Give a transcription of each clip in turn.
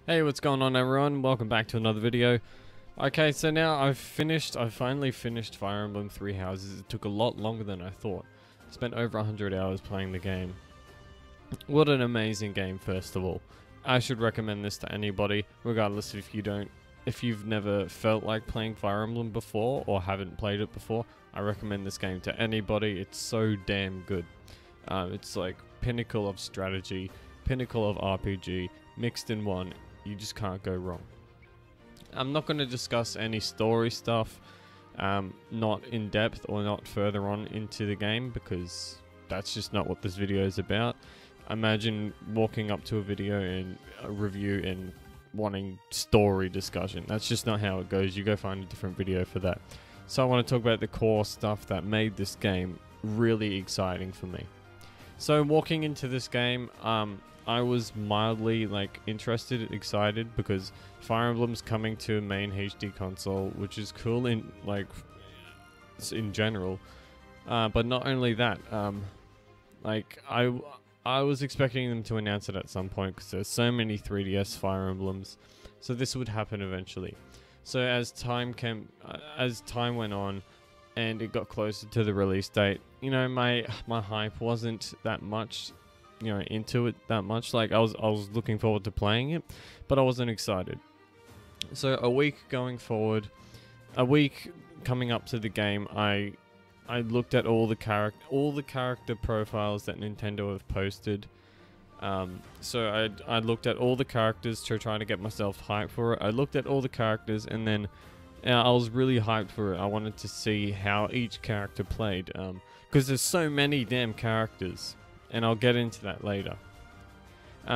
Hey, what's going on everyone? Welcome back to another video. Okay, so now I've finally finished Fire Emblem Three Houses. It took a lot longer than I thought. I spent over 100 hours playing the game. What an amazing game, first of all. I should recommend this to anybody, regardless if you've never felt like playing Fire Emblem before or haven't played it before. I recommend this game to anybody. It's so damn good. It's like pinnacle of strategy, pinnacle of RPG, mixed in one. You just can't go wrong. I'm not going to discuss any story stuff, not in depth or not further on into the game, because that's just not what this video is about. Imagine walking up to a video and a review and wanting story discussion. That's just not how it goes. You go find a different video for that. So I want to talk about the core stuff that made this game really exciting for me. So walking into this game, I was mildly interested, excited, because Fire Emblem's coming to a main HD console, which is cool in general. But not only that, I was expecting them to announce it at some point, because there's so many 3DS Fire Emblems, so this would happen eventually. So as time went on, and it got closer to the release date, you know, my hype wasn't that much, you know, into it that much. Like I was looking forward to playing it, but I wasn't excited. So a week coming up to the game, I looked at all the character profiles that Nintendo have posted. So I looked at all the characters to try to get myself hyped for it. I looked at all the characters, and then I was really hyped for it. I wanted to see how each character played, because there's so many damn characters, and I'll get into that later.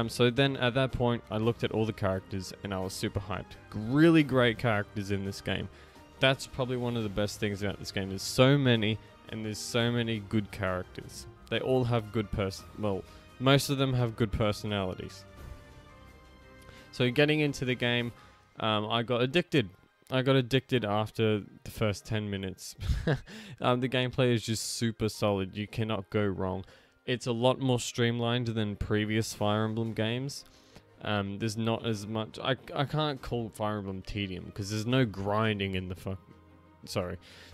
So then at that point, I looked at all the characters, and I was super hyped. Really great characters in this game. That's probably one of the best things about this game. There's so many, and there's so many good characters. They all have good most of them have good personalities. So getting into the game, I got addicted. I got addicted after the first 10 minutes. The gameplay is just super solid. You cannot go wrong. It's a lot more streamlined than previous Fire Emblem games. There's not as much... I can't call Fire Emblem tedium, because there's no grinding in the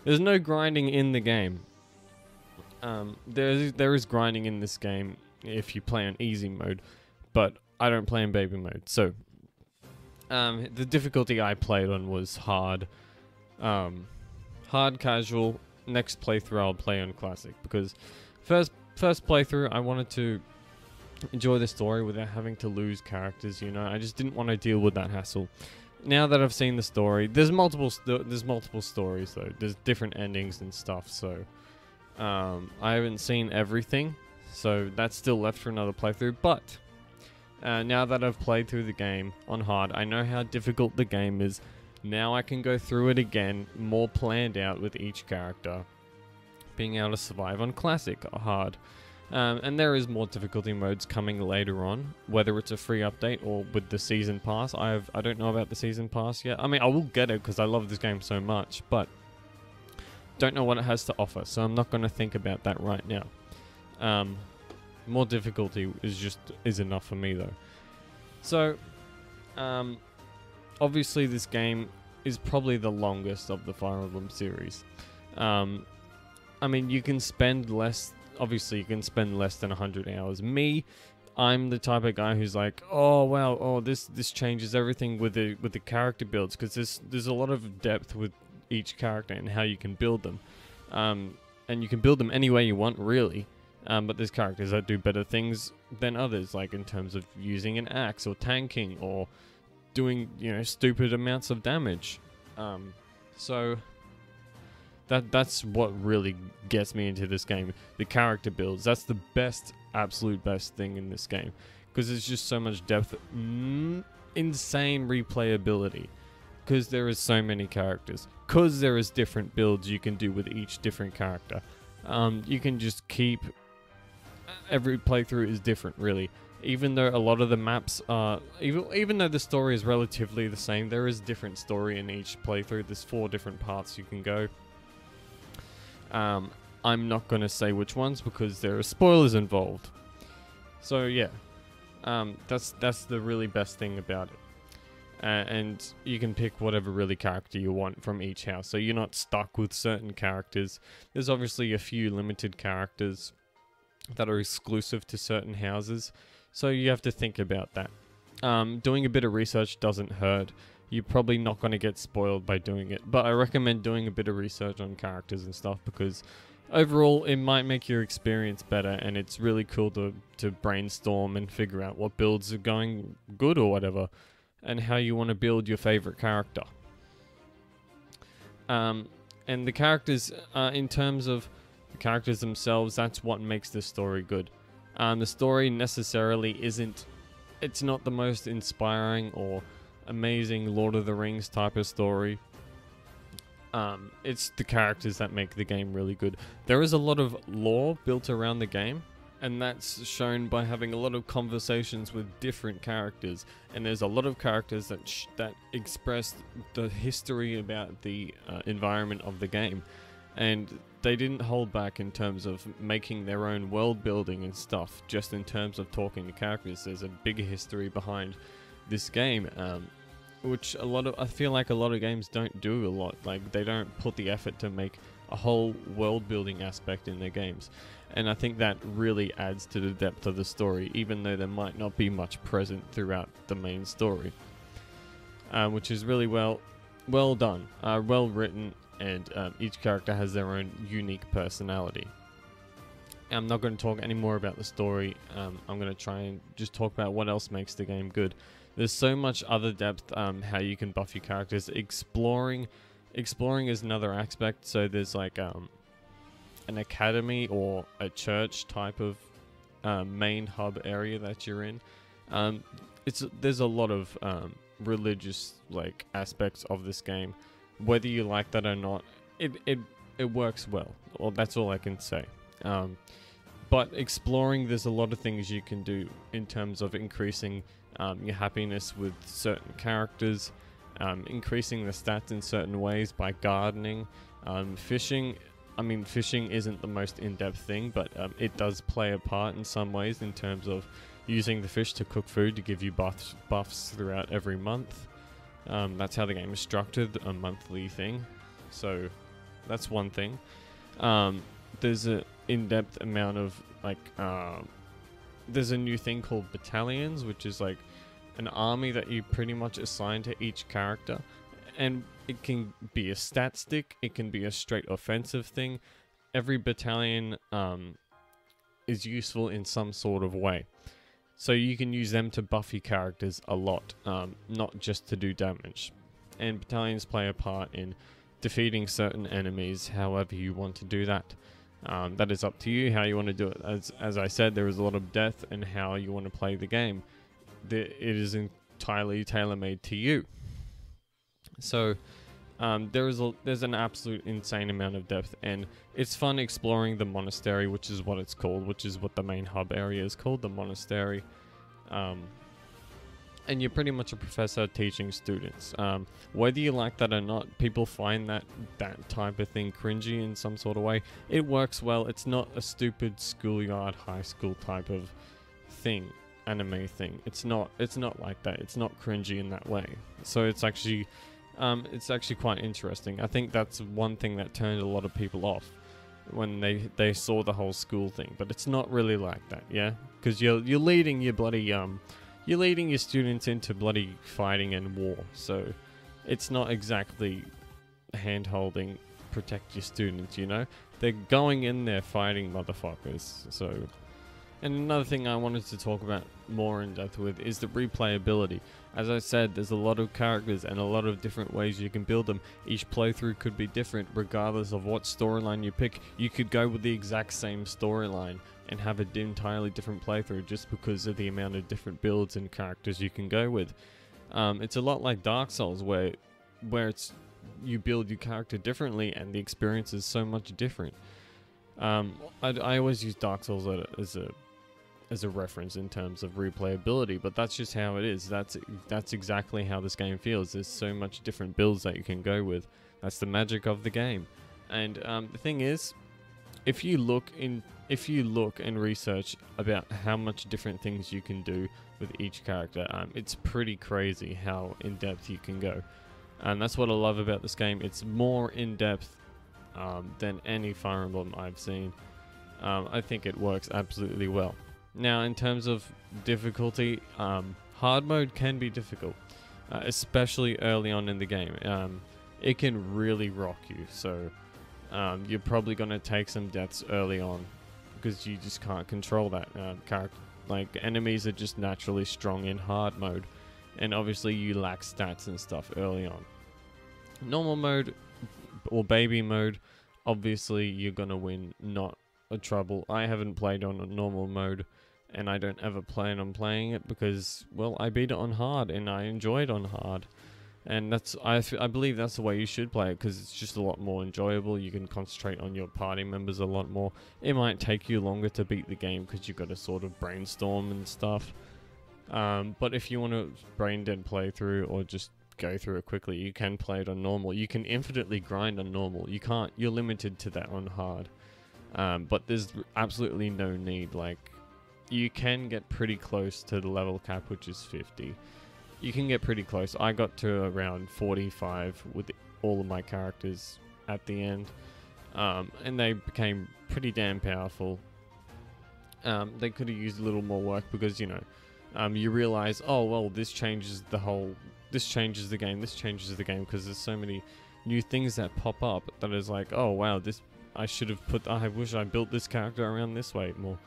There's no grinding in the game. There is grinding in this game if you play on easy mode, but I don't play in baby mode, so... the difficulty I played on was hard. Hard, casual. Next playthrough I'll play on classic, because first playthrough I wanted to enjoy the story without having to lose characters, you know. I just didn't want to deal with that hassle. Now that I've seen the story, there's multiple stories though. There's different endings and stuff, so I haven't seen everything, so that's still left for another playthrough, but now that I've played through the game on hard, I know how difficult the game is. Now I can go through it again, more planned out with each character, being able to survive on classic or hard. And there is more difficulty modes coming later on, whether it's a free update or with the season pass. I don't know about the season pass yet. I mean, I will get it because I love this game so much, but don't know what it has to offer, so I'm not going to think about that right now. More difficulty is enough for me though. So, obviously this game is probably the longest of the Fire Emblem series. I mean, you can spend less. Obviously, you can spend less than 100 hours. Me, I'm the type of guy who's like, oh wow, oh this changes everything with the character builds, because there's a lot of depth with each character and how you can build them, and you can build them any way you want, really. But there's characters that do better things than others, like in terms of using an axe or tanking or doing, you know, stupid amounts of damage. So that's what really gets me into this game. The character builds. That's the absolute best thing in this game, because there's just so much depth, insane replayability, because there is so many characters, because there is different builds you can do with each different character. You can just keep... Every playthrough is different, really. Even though a lot of the maps are... Even though the story is relatively the same, there is different story in each playthrough. There's 4 different paths you can go. I'm not going to say which ones, because there are spoilers involved. So, yeah. That's the really best thing about it. and you can pick whatever really character you want from each house, so you're not stuck with certain characters. There's obviously a few limited characters that are exclusive to certain houses, so you have to think about that. Doing a bit of research doesn't hurt. You're probably not going to get spoiled by doing it, but I recommend doing a bit of research on characters and stuff, because overall it might make your experience better, and it's really cool to brainstorm and figure out what builds are going good or whatever, and how you want to build your favorite character. And the characters, in terms of the characters themselves, that's what makes the story good. The story necessarily it's not the most inspiring or amazing Lord of the Rings type of story. It's the characters that make the game really good. There is a lot of lore built around the game, and that's shown by having a lot of conversations with different characters. And there's a lot of characters that express the history about the environment of the game, and they didn't hold back in terms of making their own world building and stuff. Just in terms of talking to characters, there's a big history behind this game, which I feel like a lot of games don't do a lot. Like, they don't put the effort to make a whole world building aspect in their games, and I think that really adds to the depth of the story, even though there might not be much present throughout the main story, which is really well done, well written, and each character has their own unique personality. I'm not going to talk any more about the story. I'm going to try and just talk about what else makes the game good. There's so much other depth, how you can buff your characters. Exploring is another aspect. So there's like an academy or a church type of main hub area that you're in. There's a lot of religious like aspects of this game. Whether you like that or not, it works well. Well, that's all I can say. But exploring, there's a lot of things you can do in terms of increasing your happiness with certain characters, increasing the stats in certain ways by gardening, fishing. I mean, fishing isn't the most in-depth thing, but it does play a part in some ways in terms of using the fish to cook food to give you buffs throughout every month. That's how the game is structured, a monthly thing. So that's one thing. There's an in-depth amount of like there's a new thing called battalions, which is like an army that you pretty much assign to each character, and it can be a stat stick, it can be a straight offensive thing. Every battalion is useful in some sort of way, so you can use them to buff your characters a lot, not just to do damage. And battalions play a part in defeating certain enemies however you want to do that. That is up to you how you want to do it. As I said, there is a lot of depth in how you want to play the game. It is entirely tailor-made to you. So there's an absolute insane amount of depth, and it's fun exploring the monastery, which is what it's called, which is what the main hub area is called, the monastery. And you're pretty much a professor teaching students. Whether you like that or not, people find that type of thing cringy in some sort of way. It works well. It's not a stupid schoolyard, high school type of thing, anime thing. It's not like that. It's not cringy in that way. So it's actually quite interesting. I think that's one thing that turned a lot of people off when they saw the whole school thing. But it's not really like that, yeah? Because you're leading your bloody you're leading your students into bloody fighting and war, so it's not exactly hand-holding, protect your students, you know? They're going in there fighting motherfuckers, so... And another thing I wanted to talk about more in depth with is the replayability. As I said, there's a lot of characters and a lot of different ways you can build them. Each playthrough could be different regardless of what storyline you pick. You could go with the exact same storyline and have an entirely different playthrough just because of the amount of different builds and characters you can go with. It's a lot like Dark Souls where it's you build your character differently and the experience is so much different. I always use Dark Souls as a reference in terms of replayability, but that's just how it is. That's exactly how this game feels. There's so much different builds that you can go with. That's the magic of the game. And the thing is, if you look and research about how much different things you can do with each character, it's pretty crazy how in depth you can go. And that's what I love about this game. It's more in depth than any Fire Emblem I've seen. I think it works absolutely well. Now, in terms of difficulty, hard mode can be difficult, especially early on in the game. It can really rock you, so you're probably going to take some deaths early on because you just can't control that character. Like, enemies are just naturally strong in hard mode, and obviously you lack stats and stuff early on. Normal mode or baby mode, obviously you're going to win, not a trouble. I haven't played on a normal mode, and I don't ever plan on playing it because, well, I beat it on hard and I enjoy it on hard. And that's I believe that's the way you should play it, because it's just a lot more enjoyable. You can concentrate on your party members a lot more. It might take you longer to beat the game because you've got to sort of brainstorm and stuff. But if you want to brain dead playthrough or just go through it quickly, you can play it on normal. You can infinitely grind on normal. You can't. You're limited to that on hard. But there's absolutely no need. Like, you can get pretty close to the level cap, which is 50. You can get pretty close. I got to around 45 with all of my characters at the end, and they became pretty damn powerful. They could have used a little more work because, you know, you realize, oh well, this changes the game, because there's so many new things that pop up that is like, oh wow, this I wish I built this character around this way more.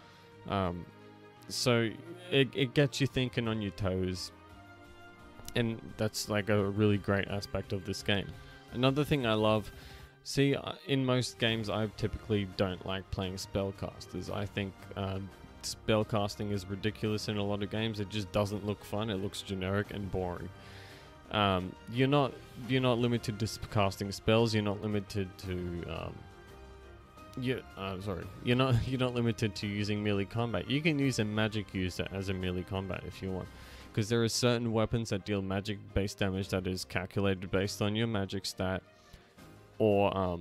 So it gets you thinking on your toes. And that's like a really great aspect of this game. Another thing I love, in most games I typically don't like playing spellcasters. I think spellcasting is ridiculous in a lot of games. It just doesn't look fun. It looks generic and boring. You're not limited to casting spells. You're not limited to you're not limited to using melee combat. You can use a magic user as a melee combat if you want, because there are certain weapons that deal magic based damage that is calculated based on your magic stat, or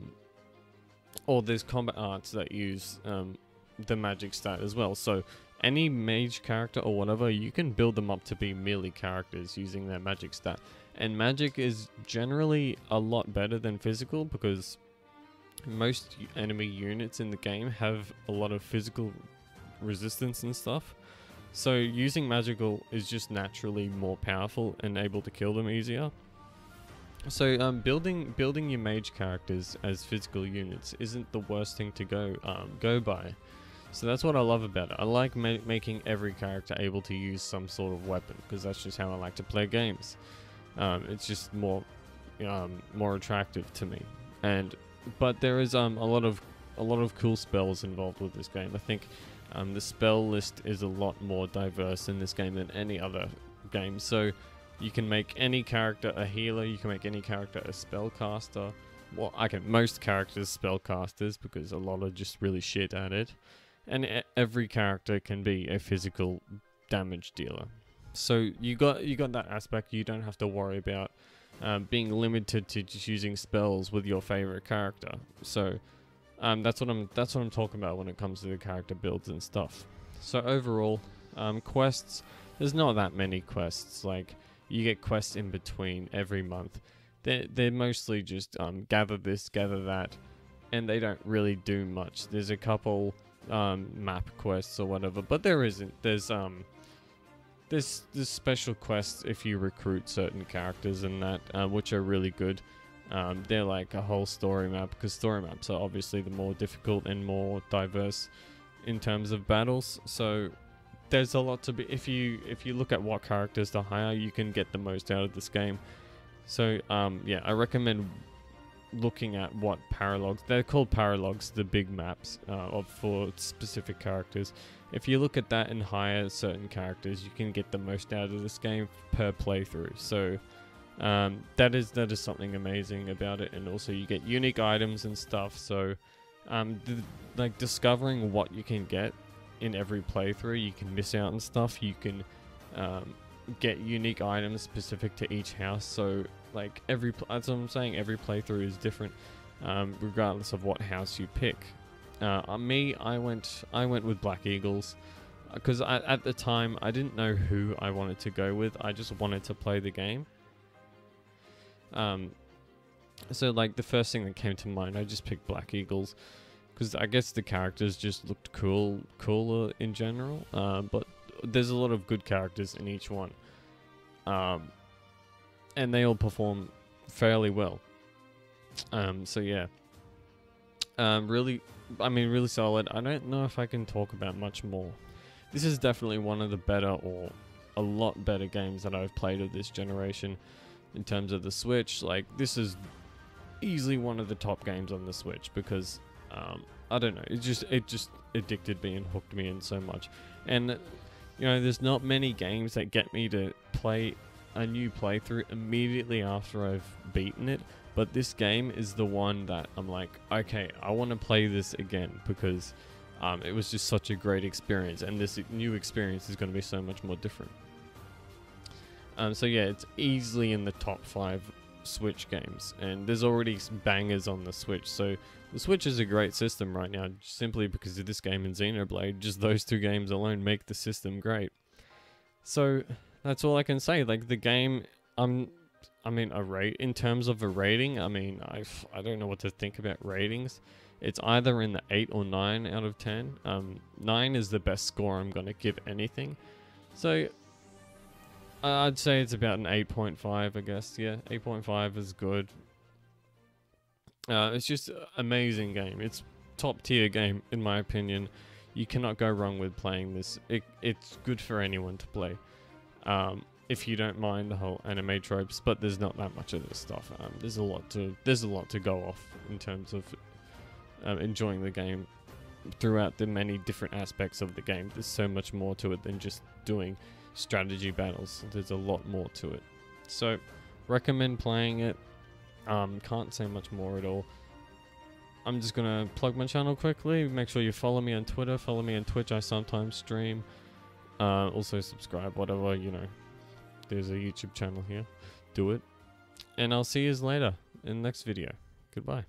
there's combat arts that use the magic stat as well. So any mage character or whatever, you can build them up to be melee characters using their magic stat. And magic is generally a lot better than physical, because most enemy units in the game have a lot of physical resistance and stuff. So using magical is just naturally more powerful and able to kill them easier. So building your mage characters as physical units isn't the worst thing to go by. So that's what I love about it. I like making every character able to use some sort of weapon, because that's just how I like to play games. It's just more attractive to me. But there is a lot of cool spells involved with this game. I think the spell list is a lot more diverse in this game than any other game. So you can make any character a healer, you can make any character a spellcaster. Well, most characters spellcasters, because a lot are just really shit at it. And every character can be a physical damage dealer. So you got that aspect. You don't have to worry about being limited to just using spells with your favorite character. So that's what I'm talking about when it comes to the character builds and stuff. So overall, quests, there's not that many quests. Like, you get quests in between every month. They're mostly just gather this, gather that, and they don't really do much. There's a couple map quests or whatever, but there isn't. There's special quests if you recruit certain characters and that, which are really good. They're like a whole story map, because story maps are obviously the more difficult and more diverse in terms of battles. So there's a lot to be. If you look at what characters to hire, you can get the most out of this game. So yeah, I recommend looking at what paralogs, they're called paralogs, the big maps for specific characters. If you look at that and hire certain characters, you can get the most out of this game per playthrough. So that is something amazing about it. And also you get unique items and stuff. So like discovering what you can get in every playthrough, you can miss out on stuff. You can get unique items specific to each house. So like that's what I'm saying, every playthrough is different, regardless of what house you pick. I went with Black Eagles because at the time I didn't know who I wanted to go with. I just wanted to play the game. So like the first thing that came to mind, I just picked Black Eagles because I guess the characters just looked cooler in general. But there's a lot of good characters in each one, and they all perform fairly well. So yeah, really solid. I don't know if I can talk about much more. This is definitely one of the better, or a lot better games that I've played of this generation in terms of the Switch. Like, this is easily one of the top games on the Switch because I don't know, it just addicted me and hooked me in so much. And you know, there's not many games that get me to play a new playthrough immediately after I've beaten it, but this game is the one that I'm like, okay, I want to play this again because it was just such a great experience, and this new experience is going to be so much more different. So yeah, it's easily in the top 5 Switch games, and there's already bangers on the Switch. So the Switch is a great system right now, simply because of this game and Xenoblade. Just those 2 games alone make the system great. So that's all I can say. Like, the game, in terms of a rating, I don't know what to think about ratings. It's either in the 8 or 9 out of 10. 9 is the best score I'm gonna give anything. So I'd say it's about an 8.5, I guess. Yeah, 8.5 is good. It's just an amazing game. It's top tier game, in my opinion. You cannot go wrong with playing this. It's good for anyone to play. If you don't mind the whole anime tropes, but there's not that much of this stuff. There's a lot to go off in terms of enjoying the game throughout the many different aspects of the game. There's so much more to it than just doing strategy battles. There's a lot more to it. So recommend playing it. Can't say much more at all. I'm just gonna plug my channel quickly. Make sure you follow me on Twitter, follow me on Twitch. I sometimes stream. Also subscribe, whatever, you know. There's a YouTube channel here. Do it. And I'll see you later in the next video. Goodbye.